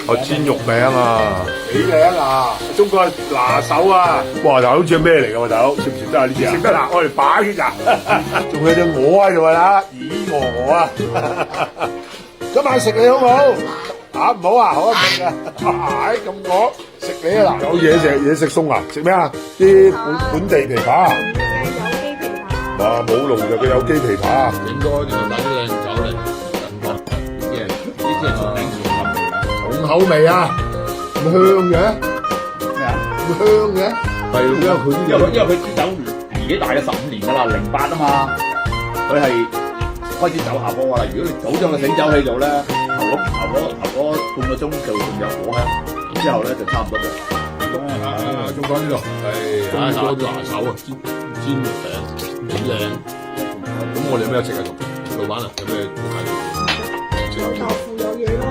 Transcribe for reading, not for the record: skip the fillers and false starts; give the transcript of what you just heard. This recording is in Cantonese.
哦，煎肉餅啊，幾靚啊！中國拿手啊！哇！大佬知係咩嚟㗎喎？大佬食唔食得啊？呢啲啊？食得啦，我哋擺血啊！仲有隻鵝喺度啊！咦鵝啊！今晚食你好唔好？啊唔好啊，好啊唔嘅，唉咁我食你啊嗱，有嘢食餸啊？食咩啊？啲本地琵琶。哇！冇農藥嘅有機琵琶。應該就買啲靚酒嚟，呢啲係重頂重口味啊！重口味啊，咁香嘅，咩啊？咁香嘅，係因為佢啲因為佢支酒年紀大咗15年㗎啦，08啊嘛，佢係開始走下坡㗎啦。如果你早將佢醒酒器做咧，頭嗰半個鐘就仲有果香，咁之後咧就差唔多冇。中國呢度係中國拿手啊，煎肉餅幾靚。咁我哋有咩食啊？老闆啊，有咩介紹？有豆腐有嘢咯。